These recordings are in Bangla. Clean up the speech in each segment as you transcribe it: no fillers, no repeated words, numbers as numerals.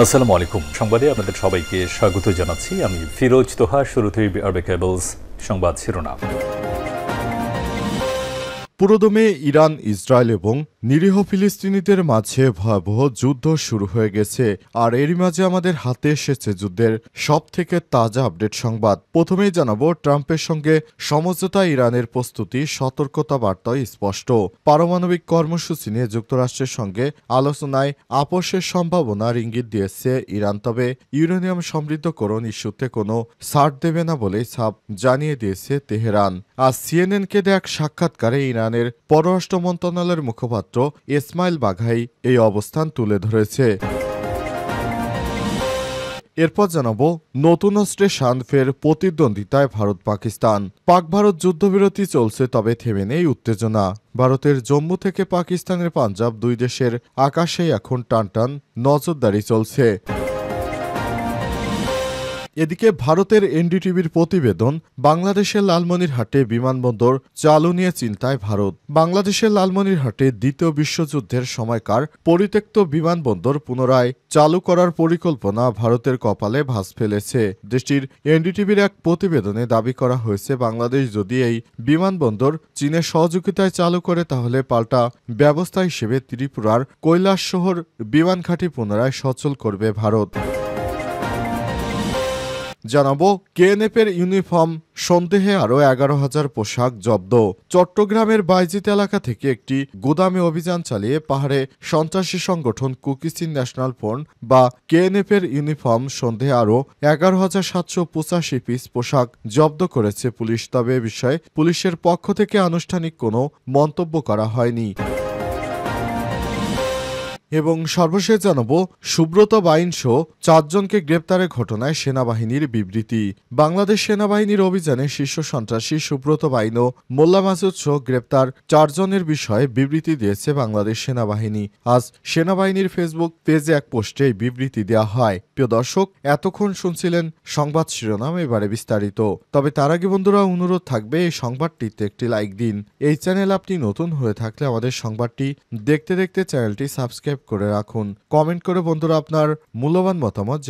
আসসালামু আলাইকুম। সংবাদে আপনাদের সবাইকে স্বাগত জানাচ্ছি। আমি ফিরোজ তোহা। শুরুতেই আরবে কেবলস সংবাদ শিরোনাম। পুরোদমে ইরান, ইসরায়েল এবং নিরীহ ফিলিস্তিনিদের মাঝে ভয়াবহ যুদ্ধ শুরু হয়ে গেছে। আর এরই মাঝে আমাদের হাতে এসেছে যুদ্ধের সবথেকে তাজা আপডেট সংবাদ। প্রথমেই জানাবো, ট্রাম্পের সঙ্গে সমঝোতা ইরানের প্রস্তুতি, সতর্কতা বার্তায় স্পষ্ট। পারমাণবিক কর্মসূচি নিয়ে যুক্তরাষ্ট্রের সঙ্গে আলোচনায় আপোষের সম্ভাবনার ইঙ্গিত দিয়েছে ইরান, তবে ইউরেনিয়াম সমৃদ্ধকরণ ইস্যুতে কোনো ছাড় দেবে না বলেই সাফ জানিয়ে দিয়েছে তেহরান। আর সিএনএনকে দেয়া এক সাক্ষাৎকারে ইরানের পররাষ্ট্র মন্ত্রণালয়ের মুখপাত্র ইসমাইল বাঘাই এই অবস্থান তুলে ধরেছে। এরপর জানাবো, নতুন অস্ত্রে শানফের প্রতিদ্বন্দ্বিতায় ভারত পাকিস্তান। পাক ভারত যুদ্ধবিরতি চলছে, তবে থেমে নেই উত্তেজনা। ভারতের জম্মু থেকে পাকিস্তানের পাঞ্জাব, দুই দেশের আকাশেই এখন টানটান নজরদারি চলছে। এদিকে ভারতের এনডিটিভির প্রতিবেদন, বাংলাদেশের লালমনিরহাটে বিমানবন্দর চালু নিয়ে চিন্তায় ভারত। বাংলাদেশের লালমনিরহাটে দ্বিতীয় বিশ্বযুদ্ধের সময়কার পরিত্যক্ত বিমানবন্দর পুনরায় চালু করার পরিকল্পনা ভারতের কপালে ভাঁজ ফেলেছে। দেশটির এনডিটিভির এক প্রতিবেদনে দাবি করা হয়েছে, বাংলাদেশ যদি এই বিমানবন্দর চীনের সহযোগিতায় চালু করে, তাহলে পাল্টা ব্যবস্থা হিসেবে ত্রিপুরার কৈলাস শহর বিমানঘাঁটি পুনরায় সচল করবে ভারত। জানাবো, কেএনএফের ইউনিফর্ম সন্দেহে আরও 11,000 পোশাক জব্দ। চট্টগ্রামের বাইজিত এলাকা থেকে একটি গুদামে অভিযান চালিয়ে পাহাড়ে সন্ত্রাসী সংগঠন কুকিচিন ন্যাশনাল ফ্রন্ট বা কেএনএফের ইউনিফর্ম সন্দেহে আরও 11,785 পিস পোশাক জব্দ করেছে পুলিশ, তবে এ বিষয়ে পুলিশের পক্ষ থেকে আনুষ্ঠানিক কোনো মন্তব্য করা হয়নি। এবং সর্বশেষ জানাবো, সুব্রত বাইনসহ 4 জনকে গ্রেপ্তারের ঘটনায় সেনাবাহিনীর বিবৃতি। বাংলাদেশ সেনাবাহিনীর অভিযানে শীর্ষ সন্ত্রাসী সুব্রত বাইন ও মোল্লা মাসুদ সহ গ্রেপ্তার 4 জনের বিষয়ে বিবৃতি দিয়েছে বাংলাদেশ সেনাবাহিনী। আজ সেনাবাহিনীর ফেসবুক পেজে এক পোস্টে এই বিবৃতি দেওয়া হয়। প্রিয় দর্শক, এতক্ষণ শুনছিলেন সংবাদ শিরোনাম, এবারে বিস্তারিত। তবে তার আগে বন্ধুরা, অনুরোধ থাকবে এই সংবাদটিতে একটি লাইক দিন। এই চ্যানেল আপনি নতুন হয়ে থাকলে আমাদের সংবাদটি দেখতে দেখতে চ্যানেলটি সাবস্ক্রাইব করে রাখুন। কমেন্ট করে বন্ধুরা আপনার মূল্যবান মতামত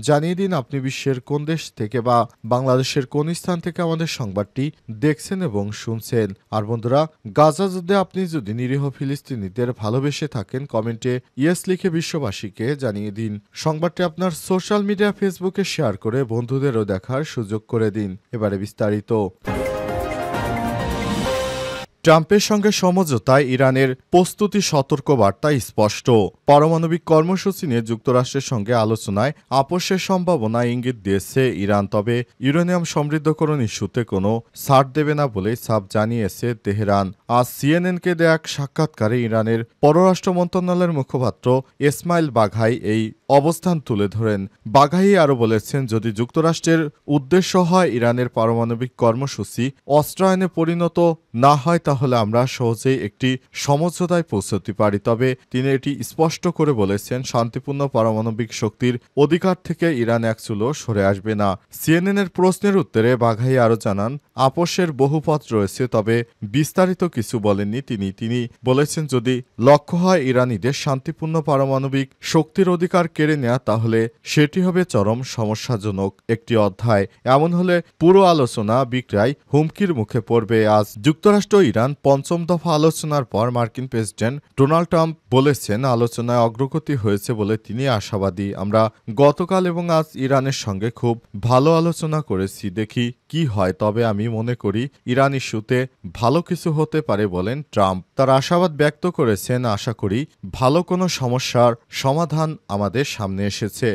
জানিয়ে দিন আপনি বিশ্বের কোন দেশ থেকে বা বাংলাদেশের কোন স্থান থেকে আমাদের সংবাদটি দেখছেন এবং শুনছেন। আর বন্ধুরা, গাজা যুদ্ধে আপনি যদি নিরীহ ফিলিস্তিনিদের ভালোবেসে থাকেন, কমেন্টে ইয়েস লিখে বিশ্ববাসীকে জানিয়ে দিন। সংবাদটি আপনার সোশ্যাল মিডিয়া ফেসবুকে শেয়ার করে বন্ধুদেরও দেখার সুযোগ করে দিন। এবারে বিস্তারিত। ট্রাম্পের সঙ্গে সমঝোতায় ইরানের প্রস্তুতি, সতর্ক বার্তা স্পষ্ট। পারমাণবিক কর্মসূচি নিয়ে যুক্তরাষ্ট্রের সঙ্গে আলোচনায় আপোষের সম্ভাবনা ইঙ্গিত দিয়েছে ইরান, তবে ইউরেনিয়াম সমৃদ্ধকরণ ইস্যুতে কোনো ছাড় দেবে না বলে সাফ জানিয়েছে তেহরান। আজ সিএনএনকে দেয়া এক সাক্ষাৎকারে ইরানের পররাষ্ট্র মন্ত্রণালয়ের মুখপাত্র ইসমাইল বাঘাই এই অবস্থান তুলে ধরেন। বাঘাই আরও বলেছেন, যদি যুক্তরাষ্ট্রের উদ্দেশ্য হয় ইরানের পারমাণবিক কর্মসূচি অস্ত্রায়নে পরিণত না হয়, তাহলে আমরা সহজেই একটি সমঝোতায় পৌঁছতে পারি। তবে তিনি এটি স্পষ্ট করে বলেছেন, শান্তিপূর্ণ পারমাণবিক শক্তির অধিকার থেকে ইরান এক চুলো সরে আসবে না। সিএনএনের প্রশ্নের উত্তরে বাঘাই আরও জানান, আপোষের বহু পথ রয়েছে, তবে বিস্তারিত কিছু বলেননি তিনি বলেছেন, যদি লক্ষ্য হয় ইরানিদের শান্তিপূর্ণ পারমাণবিক শক্তির অধিকার কেড়ে নেয়া, তাহলে সেটি হবে চরম সমস্যাজনক একটি অধ্যায়। এমন হলে পুরো আলোচনা বিক্রয় হুমকির মুখে পড়বে। আজ যুক্তরাষ্ট্র ইরান পঞ্চম দফা আলোচনার পর মার্কিন প্রেসিডেন্ট ডোনাল্ড ট্রাম্প বলেছেন, আলোচনায় অগ্রগতি হয়েছে বলে তিনি আশাবাদী। আমরা গতকাল এবং আজ ইরানের সঙ্গে খুব ভালো আলোচনা করেছি, দেখি কি হয়, তবে আমি মনে করি ইরান ইস্যুতে ভালো কিছু হতে পারে বলেন ট্রাম্প। তার আশাবাদ ব্যক্ত করেছেন, আশা করি ভালো কোনো সমস্যার সমাধান আমাদের সামনে এসেছে।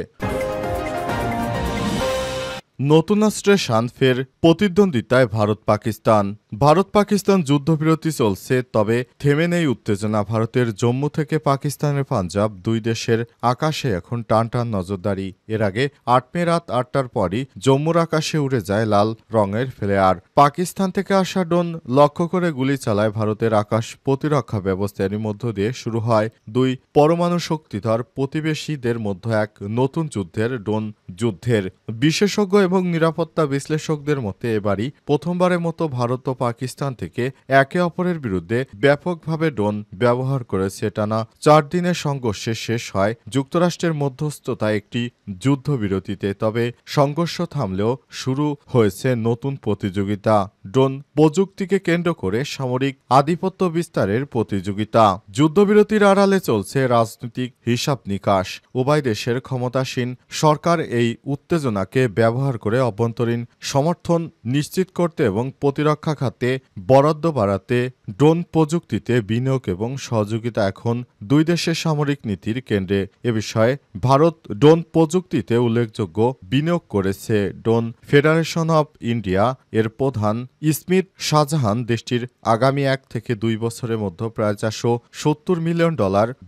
নতুন অস্ত্রে শানফের প্রতিদ্বন্দ্বিতায় ভারত পাকিস্তান। ভারত পাকিস্তান যুদ্ধবিরতি চলছে, তবে থেমে নেই উত্তেজনা। ভারতের জম্মু থেকে পাকিস্তানের পাঞ্জাব, দুই দেশের আকাশে এখন টানটান নজরদারি। এর আগে 8 মে রাত 8টার পরই জম্মুর আকাশে উড়ে যায় লাল রঙের ফ্লেয়ার। পাকিস্তান থেকে আসা ড্রোন লক্ষ্য করে গুলি চালায় ভারতের আকাশ প্রতিরক্ষা ব্যবস্থা। এর মধ্য দিয়ে শুরু হয় দুই পরমাণু শক্তিধর প্রতিবেশীদের মধ্যে এক নতুন যুদ্ধের, ড্রোন যুদ্ধের। বিশেষজ্ঞ এবং নিরাপত্তা বিশ্লেষকদের মতে এবারই প্রথমবারের মতো ভারত ও পাকিস্তান থেকে একে অপরের বিরুদ্ধে ব্যাপকভাবে ড্রোন ব্যবহার করেছে। টানা 4 দিনের সংঘর্ষে শেষ হয় যুক্তরাষ্ট্রের মধ্যস্থতায় একটি যুদ্ধবিরতিতে। তবে সংঘর্ষ থামলেও শুরু হয়েছে নতুন প্রতিযোগিতা, ড্রোন প্রযুক্তিকে কেন্দ্র করে সামরিক আধিপত্য বিস্তারের প্রতিযোগিতা। যুদ্ধবিরতির আড়ালে চলছে রাজনৈতিক হিসাব নিকাশ। উভয় দেশের ক্ষমতাসীন সরকার এই উত্তেজনাকে ব্যবহার করে অভ্যন্তরীণ সমর্থন নিশ্চিত করতে এবং প্রতিরক্ষা খাতে বরাদ্দ বাড়াতে ড্রোন প্রযুক্তিতে বিনিয়োগ এবং সহযোগিতা এখন দুই দেশের সামরিক নীতির কেন্দ্রে। এ বিষয়ে ভারত ড্রোন প্রযুক্তিতে উল্লেখযোগ্য বিনিয়োগ করেছে। ড্রোন ফেডারেশন অব ইন্ডিয়া এর প্রধান স্মিথ শাহজাহান দেশটির আগামী 1 থেকে 2 বছরের মধ্যে প্রায় $470 মিলিয়ন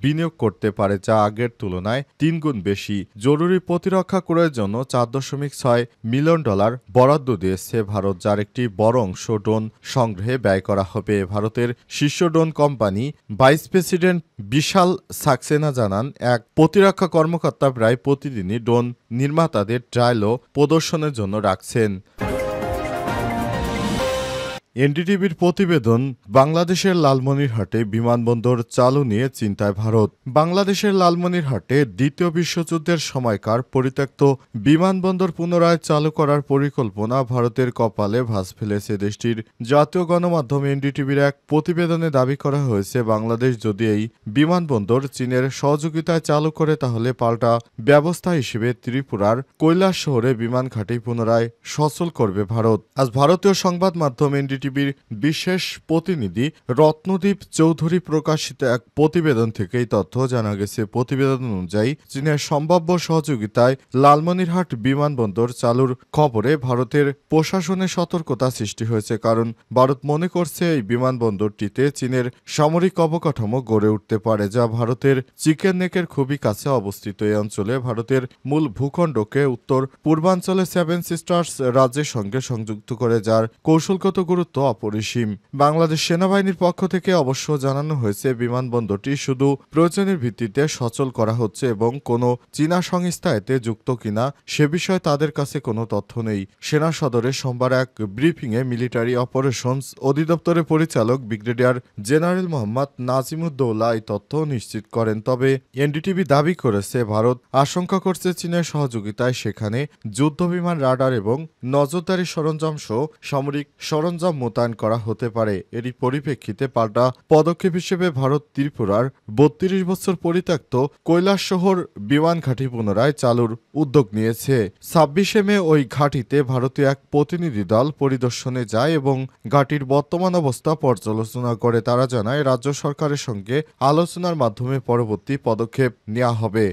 বিনিয়োগ করতে পারে, যা আগের তুলনায় 3 গুণ বেশি। জরুরি প্রতিরক্ষা ক্রয়ের জন্য $4.6 মিলিয়ন বরাদ্দ দিয়েছে ভারত, যার একটি বড় অংশ ড্রোন সংগ্রহে ব্যয় করা হবে। ভারতের শীর্ষ ড্রোন কোম্পানি ভাইস প্রেসিডেন্ট বিশাল সাক্সেনা জানান, এক প্রতিরক্ষা কর্মকর্তা প্রায় প্রতিদিনই ড্রোন নির্মাতাদের ট্রায়াল ও প্রদর্শনের জন্য রাখছেন। এনডিটিভির প্রতিবেদন, বাংলাদেশের লালমনিরহাটে বিমানবন্দর চালু নিয়ে চিন্তায় ভারত। বাংলাদেশের লালমনিরহাটে দ্বিতীয় বিশ্বযুদ্ধের সময়কার পরিত্যক্ত বিমানবন্দর পুনরায় চালু করার পরিকল্পনা ভারতের কপালে ভাঁজ ফেলেছে। দেশটির জাতীয় গণমাধ্যম এনডিটিভির এক প্রতিবেদনে দাবি করা হয়েছে, বাংলাদেশ যদি এই বিমানবন্দর চীনের সহযোগিতায় চালু করে তাহলে পাল্টা ব্যবস্থা হিসেবে ত্রিপুরার কৈলাস শহরে বিমান ঘাঁটি পুনরায় সচল করবে ভারত। আজ ভারতীয় সংবাদ মাধ্যম এনডিটিভির বিশেষ প্রতিনিধি রত্নদীপ চৌধুরী প্রকাশিত এক প্রতিবেদন থেকে এই তথ্য জানা গেছে। প্রতিবেদন অনুযায়ী চীনের সম্ভাব্য সহযোগিতায় লালমনিরহাট বিমানবন্দর চালুর খবরে ভারতের প্রশাসনে সতর্কতা সৃষ্টি হয়েছে, কারণ ভারত মনে করছে এই বিমানবন্দরটিতে চীনের সামরিক অবকাঠামো গড়ে উঠতে পারে, যা ভারতের চিকেন নেকের খুবই কাছে অবস্থিত। এই অঞ্চলে ভারতের মূল ভূখণ্ডকে উত্তর পূর্বাঞ্চলে 7 সিস্টার্স রাজ্যের সঙ্গে সংযুক্ত করে, যার কৌশলগত গুরুত্ব অপরিসীম। বাংলাদেশ সেনাবাহিনীর পক্ষ থেকে অবশ্য জানানো হয়েছে, বিমানবন্দরটি শুধু প্রয়োজনের ভিত্তিতে সচল করা হচ্ছে এবং কোনো চীনা সংস্থা এতে যুক্ত কিনা সে বিষয়ে তাদের কাছে কোনো তথ্য নেই। সেনা সদরে সোমবার এক ব্রিফিংয়ে মিলিটারি অপারেশনস অধিদপ্তরের পরিচালক ব্রিগেডিয়ার জেনারেল মোহাম্মদ নাজিমুদ্দৌলা এই তথ্য নিশ্চিত করেন। তবে এনডিটিভি দাবি করেছে, ভারত আশঙ্কা করছে চীনের সহযোগিতায় সেখানে যুদ্ধবিমান, রাডার এবং নজরদারি সরঞ্জাম সহ সামরিক সরঞ্জাম মোতায়েন করা হতে পারে। এরই পরিপ্রেক্ষিতে পাল্টা পদক্ষেপ হিসেবে ভারত ত্রিপুরার 32 বছর পরিত্যক্ত কৈলাস শহর বিমান ঘাঁটি পুনরায় চালুর উদ্যোগ নিয়েছে। 26 মে ওই ঘাঁটিতে ভারতীয় এক প্রতিনিধি দল পরিদর্শনে যায় এবং ঘাঁটির বর্তমান অবস্থা পর্যালোচনা করে। তারা জানায়, রাজ্য সরকারের সঙ্গে আলোচনার মাধ্যমে পরবর্তী পদক্ষেপ নেওয়া হবে।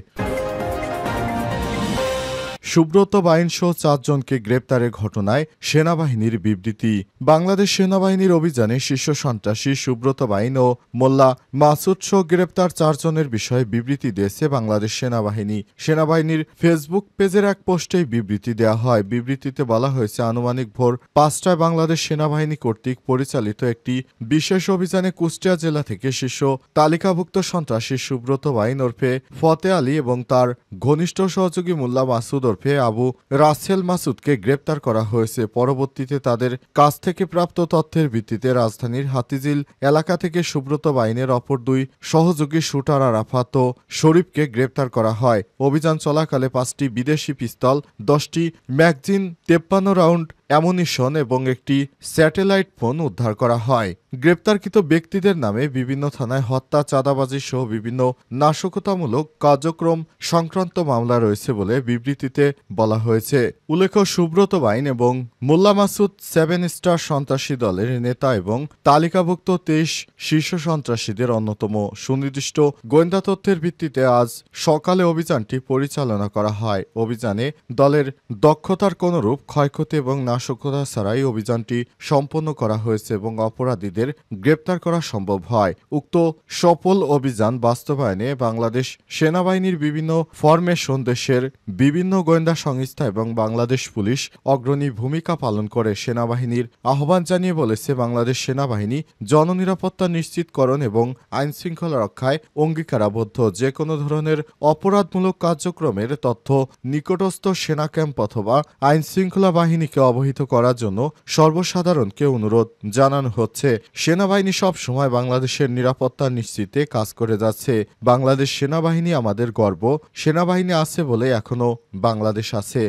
সুব্রত বাইনসহ 4 জনকে গ্রেপ্তারের ঘটনায় সেনাবাহিনীর বিবৃতি। বাংলাদেশ সেনাবাহিনীর অভিযানে শীর্ষ সন্ত্রাসী সুব্রত বাইন ও মোল্লা মাসুদ সহ গ্রেপ্তার 4 জনের বিষয়ে বিবৃতি দিয়েছে বাংলাদেশ সেনাবাহিনী। সেনাবাহিনীর ফেসবুক পেজের এক পোস্টেই বিবৃতি দেওয়া হয়। বিবৃতিতে বলা হয়েছে, আনুমানিক ভোর 5টায় বাংলাদেশ সেনাবাহিনী কর্তৃক পরিচালিত একটি বিশেষ অভিযানে কুষ্টিয়া জেলা থেকে শীর্ষ তালিকাভুক্ত সন্ত্রাসী সুব্রত বাইন ওরফে ফতে আলী এবং তার ঘনিষ্ঠ সহযোগী মোল্লা মাসুদ ওরফে আবু রাসেল মাসুদকে গ্রেপ্তার করা হয়েছে। পরবর্তীতে তাদের কাছ থেকে প্রাপ্ত তথ্যের ভিত্তিতে রাজধানীর হাতিঝিল এলাকা থেকে সুব্রত বাইনের অপর 2 সহযোগী শুটার আরাফাত ও শরীফকে গ্রেপ্তার করা হয়। অভিযান চলাকালে 5টি বিদেশি পিস্তল, 10টি ম্যাগজিন, 53 রাউন্ড অ্যামুনিশন এবং একটি স্যাটেলাইট ফোন উদ্ধার করা হয়। গ্রেপ্তারকৃত ব্যক্তিদের নামে বিভিন্ন থানায় হত্যা, চাঁদাবাজি সহ বিভিন্ন নাশকতামূলক কার্যক্রম সংক্রান্ত মামলা রয়েছে বলে বিবৃতিতে বলা হয়েছে। উল্লেখ্য, সুব্রত বাইন এবং মোল্লা মাসুদ 7 স্টার সন্ত্রাসী দলের নেতা এবং তালিকাভুক্ত 23 শীর্ষ সন্ত্রাসীদের অন্যতম। সুনির্দিষ্ট গোয়েন্দা তথ্যের ভিত্তিতে আজ সকালে অভিযানটি পরিচালনা করা হয়। অভিযানে দলের দক্ষতার কোনরূপ ক্ষয়ক্ষতি এবং নাশকতা ছাড়াই অভিযানটি সম্পন্ন করা হয়েছে এবং অপরাধীদের গ্রেপ্তার করা সম্ভব হয়। উক্ত সফল অভিযান বাস্তবায়নে বাংলাদেশ সেনাবাহিনীর বিভিন্ন ফরমেশন, দেশের বিভিন্ন গোয়েন্দা সংস্থা এবং বাংলাদেশ পুলিশ অগ্রণী ভূমিকা পালন করে। সেনাবাহিনীর আহ্বান জানিয়ে বলেছে, বাংলাদেশ সেনাবাহিনী জননিরাপত্তা নিশ্চিতকরণ এবং আইনশৃঙ্খলা রক্ষায় অঙ্গীকারাবদ্ধ। যে কোনো ধরনের অপরাধমূলক কার্যক্রমের তথ্য নিকটস্থ সেনা ক্যাম্প অথবা আইনশৃঙ্খলা বাহিনীকে অবহিত করার জন্য সর্বসাধারণকে অনুরোধ জানানো হচ্ছে। সেনাবাহিনী সব সময় বাংলাদেশের নিরাপত্তা নিশ্চিতে কাজ করে যাচ্ছে। বাংলাদেশ সেনাবাহিনী আমাদের গর্ব। সেনাবাহিনী আছে বলে এখনো বাংলাদেশ আছে।